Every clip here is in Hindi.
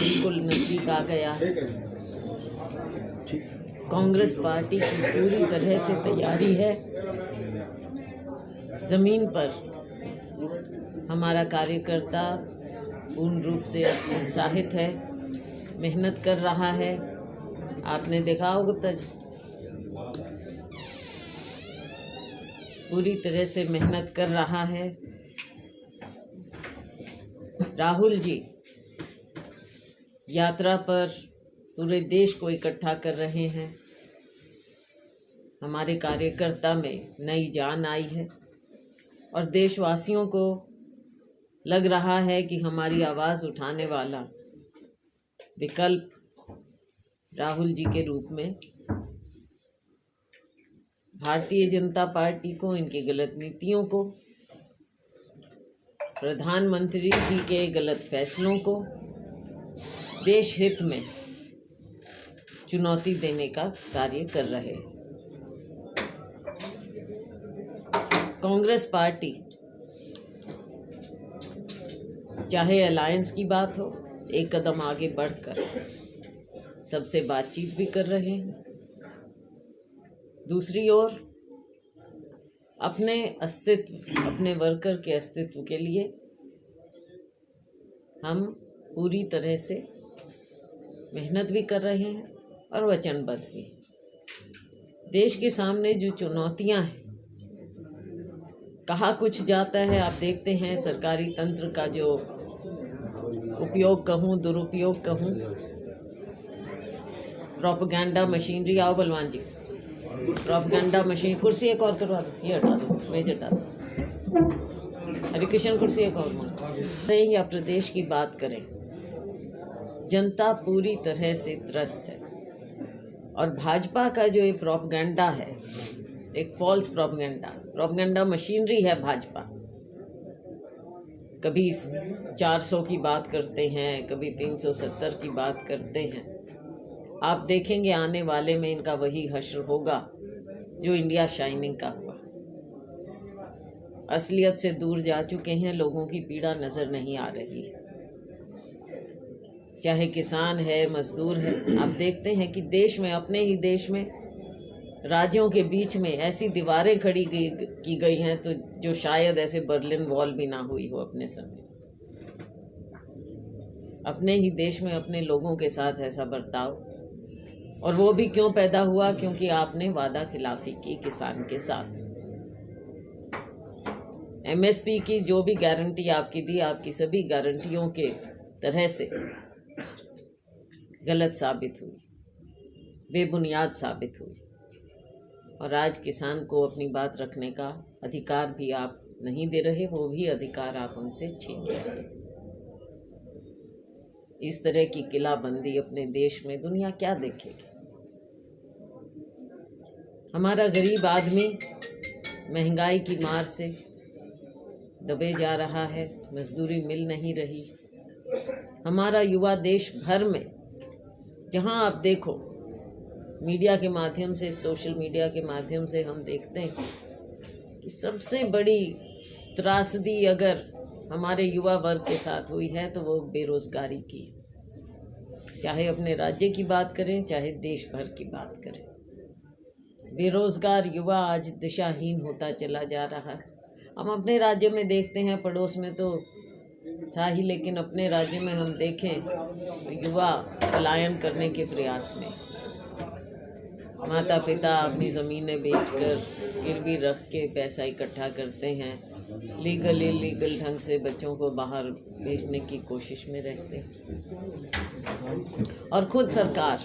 बिल्कुल नज़दीक आ गया है। कांग्रेस पार्टी की पूरी तरह से तैयारी है। ज़मीन पर हमारा कार्यकर्ता पूर्ण रूप से उत्साहित है, मेहनत कर रहा है। आपने देखा होगा गुप्ता जी, पूरी तरह से मेहनत कर रहा है। राहुल जी यात्रा पर पूरे देश को इकट्ठा कर रहे हैं। हमारे कार्यकर्ता में नई जान आई है और देशवासियों को लग रहा है कि हमारी आवाज़ उठाने वाला विकल्प राहुल जी के रूप में भारतीय जनता पार्टी को, इनकी गलत नीतियों को, प्रधानमंत्री जी के गलत फैसलों को देश हित में चुनौती देने का कार्य कर रहे हैं। कांग्रेस पार्टी चाहे अलायंस की बात हो, एक कदम आगे बढ़कर सबसे बातचीत भी कर रहे हैं। दूसरी ओर अपने अस्तित्व, अपने वर्कर के अस्तित्व के लिए हम पूरी तरह से मेहनत भी कर रहे हैं और वचनबद्ध भी। देश के सामने जो चुनौतियां हैं, कहा कुछ जाता है, आप देखते हैं सरकारी तंत्र का जो उपयोग कहूँ, दुरुपयोग कहूँ, प्रोपेगेंडा मशीनरी। आओ बलवान जी, प्रोपेगेंडा मशीन। कुर्सी एक और करवा दो, ये हटा दो, मेज हटा दो। हरिकृष्ण कुर्सी एक और मांग। या प्रदेश की बात करें, जनता पूरी तरह से त्रस्त है और भाजपा का जो ये प्रोपेगेंडा है, एक फॉल्स प्रोपेगेंडा मशीनरी है भाजपा। कभी 400 की बात करते हैं, कभी 370 की बात करते हैं। आप देखेंगे आने वाले में इनका वही हश्र होगा जो इंडिया शाइनिंग का हुआ। असलियत से दूर जा चुके हैं, लोगों की पीड़ा नज़र नहीं आ रही है। चाहे किसान है, मजदूर है, आप देखते हैं कि देश में, अपने ही देश में, राज्यों के बीच में ऐसी दीवारें खड़ी की गई हैं तो जो शायद ऐसे बर्लिन वॉल भी ना हुई हो अपने समय। अपने ही देश में अपने लोगों के साथ ऐसा बर्ताव, और वो भी क्यों पैदा हुआ? क्योंकि आपने वादा खिलाफी की किसान के साथ। एमएसपी की जो भी गारंटी आपकी दी, आपकी सभी गारंटियों के तरह से गलत साबित हुई, बेबुनियाद साबित हुई। और आज किसान को अपनी बात रखने का अधिकार भी आप नहीं दे रहे, वो भी अधिकार आप उनसे छीन रहे। इस तरह की किलाबंदी अपने देश में दुनिया क्या देखेगी? हमारा गरीब आदमी महंगाई की मार से दबे जा रहा है, मजदूरी मिल नहीं रही। हमारा युवा देश भर में जहां आप देखो, मीडिया के माध्यम से, सोशल मीडिया के माध्यम से हम देखते हैं कि सबसे बड़ी त्रासदी अगर हमारे युवा वर्ग के साथ हुई है तो वो बेरोजगारी की। चाहे अपने राज्य की बात करें, चाहे देश भर की बात करें, बेरोजगार युवा आज दिशाहीन होता चला जा रहा है। हम अपने राज्य में देखते हैं, पड़ोस में तो था ही, लेकिन अपने राज्य में हम देखें तो युवा पलायन करने के प्रयास में, माता पिता अपनी ज़मीनें बेचकर गिरवी रख के पैसा इकट्ठा करते हैं, लीगल इलीगल ढंग से बच्चों को बाहर भेजने की कोशिश में रहते हैं। और खुद सरकार,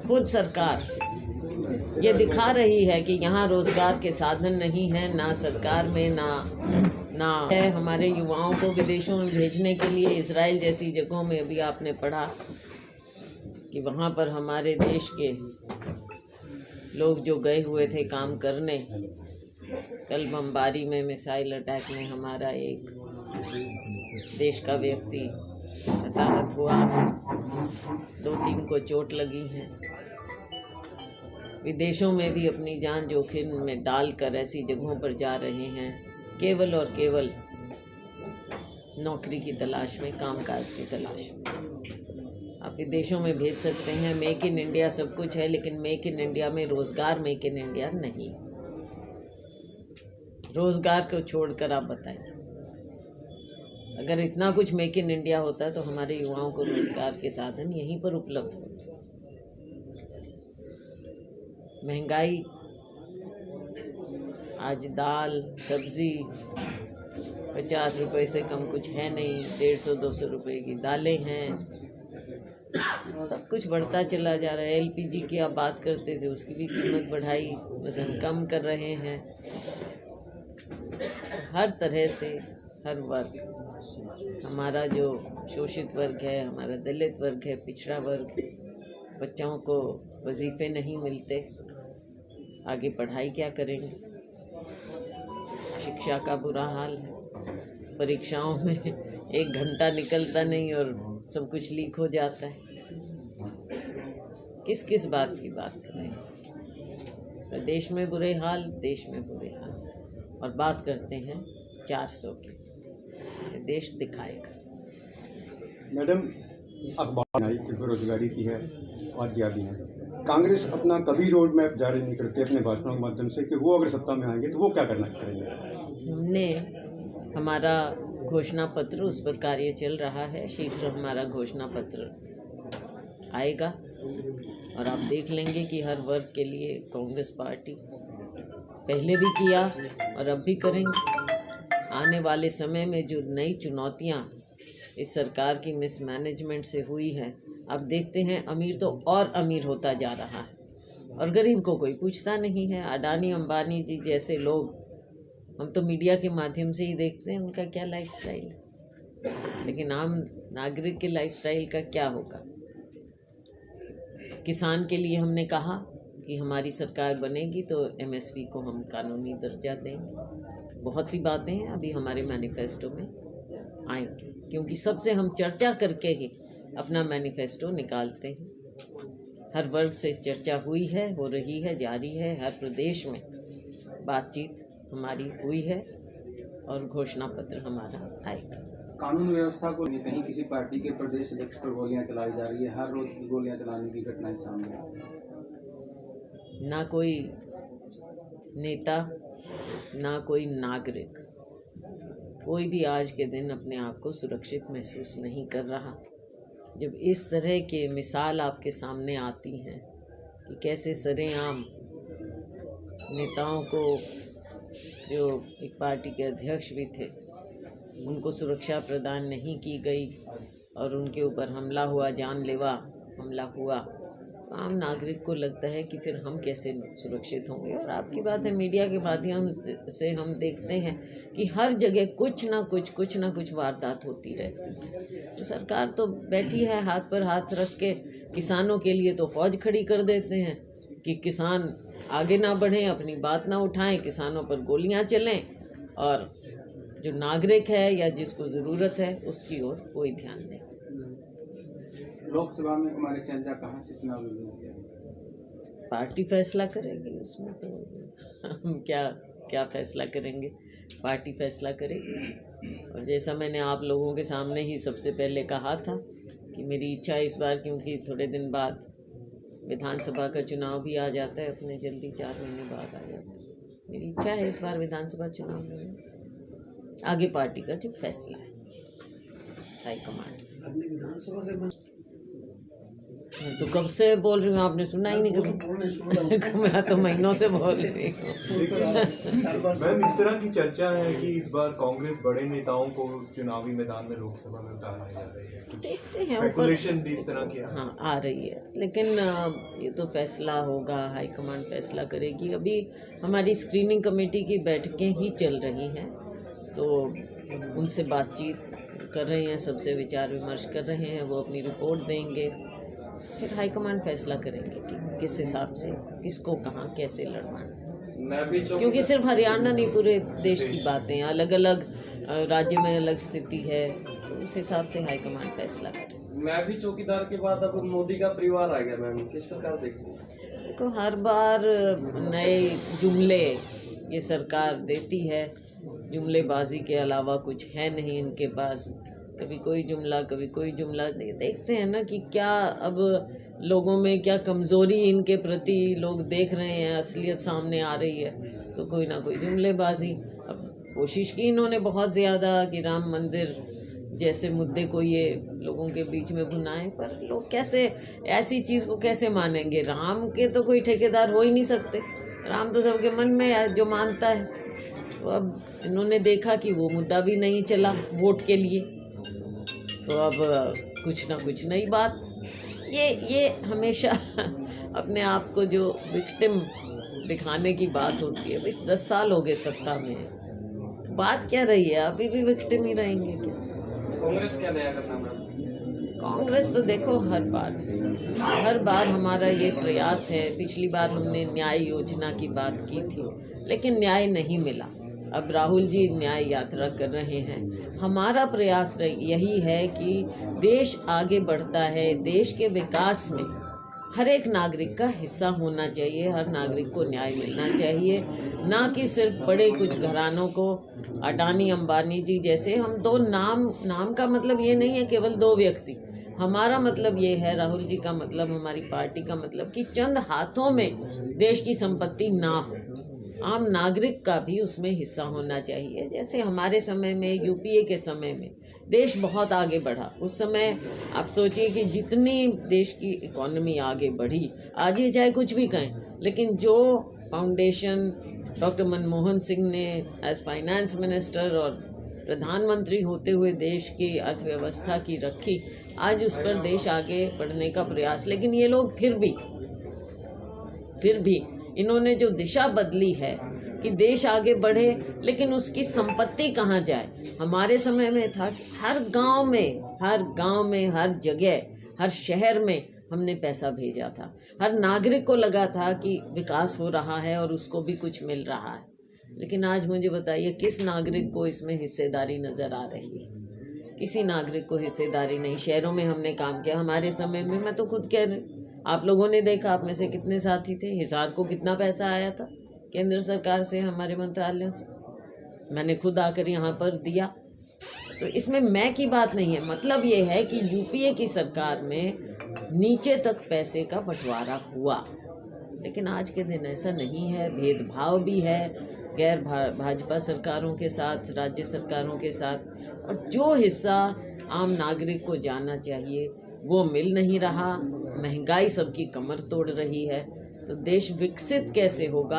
खुद सरकार ये दिखा रही है कि यहाँ रोजगार के साधन नहीं है, ना सरकार में, ना है हमारे युवाओं को विदेशों में भेजने के लिए। इजराइल जैसी जगहों में अभी आपने पढ़ा कि वहाँ पर हमारे देश के लोग जो गए हुए थे काम करने, कल बमबारी में, मिसाइल अटैक में हमारा एक देश का व्यक्ति हताहत हुआ, 2-3 को चोट लगी है। विदेशों में भी अपनी जान जोखिम में डालकर ऐसी जगहों पर जा रहे हैं, केवल और केवल नौकरी की तलाश में, कामकाज की तलाश में। आप विदेशों में भेज सकते हैं, मेक इन इंडिया सब कुछ है, लेकिन मेक इन इंडिया में रोज़गार मेक इन इंडिया नहीं। रोज़गार को छोड़कर आप बताइए, अगर इतना कुछ मेक इन इंडिया होता तो हमारे युवाओं को रोज़गार के साधन यहीं पर उपलब्ध होते। महंगाई, आज दाल सब्ज़ी 50 रुपए से कम कुछ है नहीं, 150-200 रुपए की दालें हैं, सब कुछ बढ़ता चला जा रहा है। एलपीजी की आप बात करते थे, उसकी भी कीमत बढ़ाई, वजन कम कर रहे हैं। हर तरह से हर वर्ग, हमारा जो शोषित वर्ग है, हमारा दलित वर्ग है, पिछड़ा वर्ग, बच्चों को वजीफे नहीं मिलते, आगे पढ़ाई क्या करेंगे। शिक्षा का बुरा हाल है, परीक्षाओं में 1 घंटा निकलता नहीं और सब कुछ लीक हो जाता है। किस किस बात की बात करें। देश में बुरे हाल, देश में बुरे हाल, और बात करते हैं 400 की। देश दिखाएगा। मैडम, अखबार आई कि बेरोजगारी की है और दिया भी है। कांग्रेस अपना कभी रोड मैप जारी नहीं करती अपने भाषणों के माध्यम से कि वो अगर सत्ता में आएंगे तो वो क्या करना करेंगे। हमने हमारा घोषणा पत्र, उस पर कार्य चल रहा है। शीघ्र हमारा घोषणा पत्र आएगा और आप देख लेंगे कि हर वर्ग के लिए कांग्रेस पार्टी पहले भी किया और अब भी करेंगे। आने वाले समय में जो नई चुनौतियां इस सरकार की मिसमैनेजमेंट से हुई है, आप देखते हैं अमीर तो और अमीर होता जा रहा है और गरीब को कोई पूछता नहीं है। अडानी अंबानी जी जैसे लोग, हम तो मीडिया के माध्यम से ही देखते हैं उनका क्या लाइफस्टाइल है, लेकिन आम नागरिक के लाइफस्टाइल का क्या होगा। किसान के लिए हमने कहा कि हमारी सरकार बनेगी तो एमएसपी को हम कानूनी दर्जा देंगे। बहुत सी बातें हैं अभी हमारे मैनिफेस्टो में आएंगी, क्योंकि सबसे हम चर्चा करके ही अपना मैनिफेस्टो निकालते हैं। हर वर्ग से चर्चा हुई है, हो रही है, जारी है। हर प्रदेश में बातचीत हमारी हुई है और घोषणा पत्र हमारा आएगा। कानून व्यवस्था को कहीं किसी पार्टी के प्रदेश अध्यक्ष पर गोलियां चलाई जा रही है, हर रोज गोलियां चलाने की घटनाएं सामने आ रही है। ना कोई नेता, ना कोई नागरिक, कोई भी आज के दिन अपने आप को सुरक्षित महसूस नहीं कर रहा। जब इस तरह के मिसाल आपके सामने आती हैं कि कैसे सरेआम नेताओं को, जो एक पार्टी के अध्यक्ष भी थे, उनको सुरक्षा प्रदान नहीं की गई और उनके ऊपर हमला हुआ, जानलेवा हमला हुआ, आम नागरिक को लगता है कि फिर हम कैसे सुरक्षित होंगे। और आपकी बात है, मीडिया के माध्यम से हम देखते हैं कि हर जगह कुछ ना कुछ वारदात होती रहती है। तो सरकार तो बैठी है हाथ पर हाथ रख के, किसानों के लिए तो फौज खड़ी कर देते हैं कि किसान आगे ना बढ़ें, अपनी बात ना उठाएं, किसानों पर गोलियां चलें, और जो नागरिक है या जिसको ज़रूरत है उसकी ओर कोई ध्यान नहीं। लोकसभा में हमारे चर्चा कहाँ से चुनाव लड़ेंगे? पार्टी फैसला करेगी, उसमें तो हम क्या फैसला करेंगे, पार्टी फैसला करेगी। और जैसा मैंने आप लोगों के सामने ही सबसे पहले कहा था कि मेरी इच्छा इस बार, क्योंकि थोड़े दिन बाद विधानसभा का चुनाव भी आ जाता है, अपने जल्दी 4 महीने बाद आ जाता है, मेरी इच्छा है इस बार विधानसभा चुनाव में आगे पार्टी का जो फैसला है हाईकमांड। अपनी विधानसभा के तो कब से बोल रही हूँ, आपने सुना ही नहीं कभी। मैं तो महीनों से बोल रही हूँ। मैम, इस तरह की चर्चा है कि इस बार कांग्रेस बड़े नेताओं को चुनावी मैदान में लोकसभा में उतारने जा रही है, देखते हैं, स्पेकुलेशन भी इस तरह की हाँ आ रही है, लेकिन ये तो फैसला होगा, हाईकमांड फैसला करेगी। अभी हमारी स्क्रीनिंग कमेटी की बैठकें ही चल रही हैं, तो उनसे बातचीत कर रहे हैं, सबसे विचार विमर्श कर रहे हैं, वो अपनी रिपोर्ट देंगे, फिर हाईकमांड फैसला करेंगे कि किस हिसाब से किसको कहाँ कैसे लड़वाना। क्योंकि सिर्फ हरियाणा नहीं, पूरे देश की बातें, अलग अलग राज्य में अलग स्थिति है, तो उस हिसाब से हाईकमांड फैसला करे। मैं भी चौकीदार के बाद अब मोदी का परिवार आ गया, मैम किस प्रकार देखती हैं? देखो, हर बार नए जुमले ये सरकार देती है, जुमलेबाजी के अलावा कुछ है नहीं इनके पास। कभी कोई जुमला, कभी कोई जुमला। देखते हैं ना कि क्या अब लोगों में क्या कमज़ोरी इनके प्रति लोग देख रहे हैं, असलियत सामने आ रही है, तो कोई ना कोई जुमलेबाजी। अब कोशिश की इन्होंने बहुत ज़्यादा कि राम मंदिर जैसे मुद्दे को ये लोगों के बीच में भुनाएं, पर लोग कैसे ऐसी चीज़ को कैसे मानेंगे। राम के तो कोई ठेकेदार हो ही नहीं सकते, राम तो सबके मन में है जो मानता है। तो अब इन्होंने देखा कि वो मुद्दा भी नहीं चला वोट के लिए, तो अब कुछ ना कुछ नई बात। ये हमेशा अपने आप को जो विक्टिम दिखाने की बात होती है। 10 साल हो गए सत्ता में, बात क्या रही है, अभी भी विक्टिम ही रहेंगे क्या? कांग्रेस क्या नया करना मैम? कांग्रेस तो देखो हर बार हमारा ये प्रयास है। पिछली बार हमने न्याय योजना की बात की थी, लेकिन न्याय नहीं मिला। अब राहुल जी न्याय यात्रा कर रहे हैं। हमारा प्रयास यही है कि देश आगे बढ़ता है, देश के विकास में हर एक नागरिक का हिस्सा होना चाहिए, हर नागरिक को न्याय मिलना चाहिए, ना कि सिर्फ बड़े कुछ घरानों को, अडानी अंबानी जी जैसे। हम दो नाम का मतलब ये नहीं है केवल 2 व्यक्ति। हमारा मतलब ये है, राहुल जी का मतलब, हमारी पार्टी का मतलब कि चंद हाथों में देश की संपत्ति ना हो, आम नागरिक का भी उसमें हिस्सा होना चाहिए। जैसे हमारे समय में, यूपीए के समय में देश बहुत आगे बढ़ा। उस समय आप सोचिए कि जितनी देश की इकोनॉमी आगे बढ़ी, आज ये चाहे कुछ भी कहें, लेकिन जो फाउंडेशन डॉक्टर मनमोहन सिंह ने एज फाइनेंस मिनिस्टर और प्रधानमंत्री होते हुए देश की अर्थव्यवस्था की रखी, आज उस पर देश आगे बढ़ने का प्रयास। लेकिन ये लोग फिर भी इन्होंने जो दिशा बदली है कि देश आगे बढ़े, लेकिन उसकी संपत्ति कहाँ जाए। हमारे समय में था कि हर गांव में, हर जगह, हर शहर में हमने पैसा भेजा था। हर नागरिक को लगा था कि विकास हो रहा है और उसको भी कुछ मिल रहा है। लेकिन आज मुझे बताइए, किस नागरिक को इसमें हिस्सेदारी नज़र आ रही है? किसी नागरिक को हिस्सेदारी नहीं। शहरों में हमने काम किया हमारे समय में, मैं तो खुद कह रही, आप लोगों ने देखा, आप में से कितने साथी थे, हिसार को कितना पैसा आया था केंद्र सरकार से, हमारे मंत्रालयों से, मैंने खुद आकर यहाँ पर दिया। तो इसमें मैं की बात नहीं है। मतलब ये है कि यूपीए की सरकार में नीचे तक पैसे का बंटवारा हुआ, लेकिन आज के दिन ऐसा नहीं है। भेदभाव भी है गैर भाजपा सरकारों के साथ, राज्य सरकारों के साथ, और जो हिस्सा आम नागरिक को जाना चाहिए वो मिल नहीं रहा। महंगाई सबकी कमर तोड़ रही है। तो देश विकसित कैसे होगा?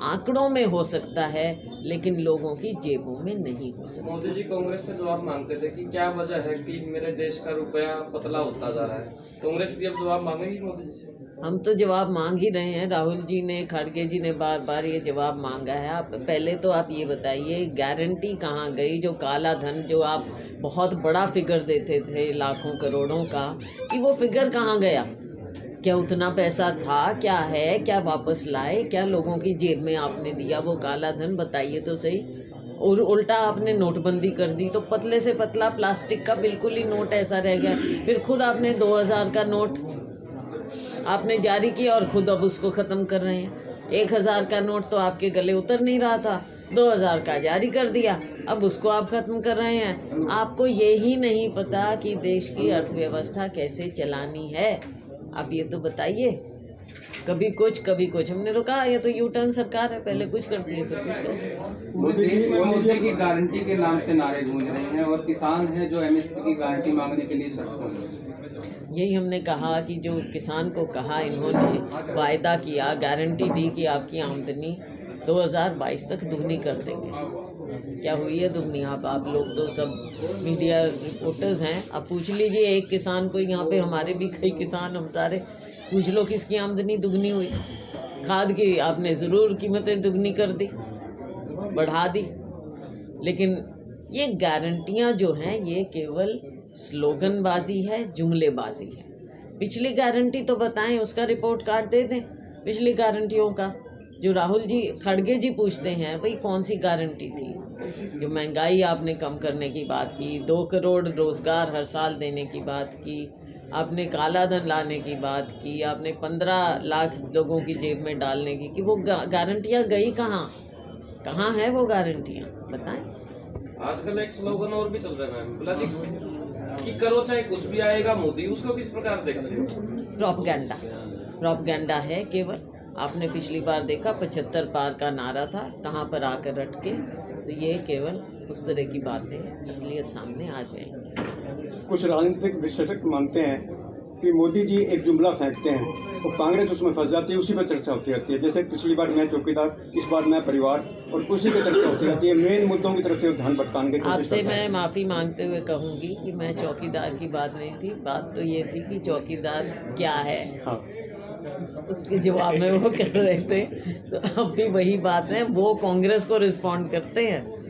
आंकड़ों में हो सकता है, लेकिन लोगों की जेबों में नहीं हो सकता। मोदी जी कांग्रेस से जवाब मांगते थे कि क्या वजह है कि मेरे देश का रुपया पतला होता जा रहा है। कांग्रेस भी अब जवाब मांगेगी मोदी जी से? हम तो जवाब मांग ही रहे हैं। राहुल जी ने, खड़गे जी ने बार बार ये जवाब मांगा है। आप पहले तो आप ये बताइए, गारंटी कहाँ गई? जो काला धन, जो आप बहुत बड़ा फिगर देते थे लाखों करोड़ों का, कि वो फिगर कहाँ गया? क्या उतना पैसा था? क्या है? क्या वापस लाए? क्या लोगों की जेब में आपने दिया वो काला धन? बताइए तो सही। और उल्टा आपने नोटबंदी कर दी, तो पतले से पतला प्लास्टिक का बिल्कुल ही नोट ऐसा रह गया। फिर खुद आपने 2000 का नोट आपने जारी किया और खुद अब उसको ख़त्म कर रहे हैं। 1000 का नोट तो आपके गले उतर नहीं रहा था, 2000 का जारी कर दिया, अब उसको आप ख़त्म कर रहे हैं। आपको यही नहीं पता कि देश की अर्थव्यवस्था कैसे चलानी है? आप ये तो बताइए। कभी कुछ हमने तो कहा ये तो यू टर्न सरकार है, पहले कुछ करती है फिर कुछ करती है। पूरे देश में मोदी की गारंटी के नाम से नारे गूंज रहे हैं और किसान हैं जो एमएसपी की गारंटी मांगने के लिए सड़कों में। यही हमने कहा कि जो किसान को कहा, इन्होंने वायदा किया, गारंटी दी कि आपकी आमदनी 2022 तक दुगनी कर देंगे। क्या हुई है दुगनी? आप लोग तो सब मीडिया रिपोर्टर्स हैं, आप पूछ लीजिए एक किसान को, यहाँ पे हमारे भी कई किसान, हम सारे पूछ लो किसकी आमदनी दुगनी हुई। खाद की आपने ज़रूर कीमतें दुगनी कर दी, बढ़ा दी, लेकिन ये गारंटियाँ जो हैं ये केवल स्लोगनबाजी है, जुमलेबाजी है। पिछली गारंटी तो बताएं, उसका रिपोर्ट कार्ड दे दें पिछली गारंटियों का। जो राहुल जी, खड़गे जी पूछते हैं भाई कौन सी गारंटी थी? जो महंगाई आपने कम करने की बात की, 2 करोड़ रोज़गार हर साल देने की बात की, आपने काला धन लाने की बात की, आपने 15 लाख लोगों की जेब में डालने की, कि वो गारंटियाँ गई कहाँ? कहाँ है वो गारंटियाँ? बताएं। आजकल एक स्लोगन और भी चल रहा है मैम, बोला जी कि करो चाहे कुछ भी आएगा मोदी, उसको किस प्रकार देखते हो? प्रोपगेंडा है केवल। आपने पिछली बार देखा 75 पार का नारा था, कहाँ पर आकर अटके। तो ये केवल उस तरह की बातें हैं, असलियत सामने आ जाएंगी। कुछ राजनीतिक विश्लेषक मानते हैं कि मोदी जी एक जुमला फेंकते हैं तो कांग्रेस उसमें फंस जाती है, उसी पर चर्चा होती रहती है। जैसे पिछली बार मैं चौकीदार, इस बार मैं परिवार, और उसी पर चर्चा होती रहती है। मेन मुद्दों की तरफ से ध्यान भटकाने की कोशिश आपसे करता है। मैं माफ़ी मांगते हुए कहूँगी कि मैं चौकीदार की बात नहीं थी, बात तो ये थी कि चौकीदार क्या है। हाँ, उसके जवाब में वो कह रहे थे, तो अब भी वही बात है, वो कांग्रेस को रिस्पॉन्ड करते हैं।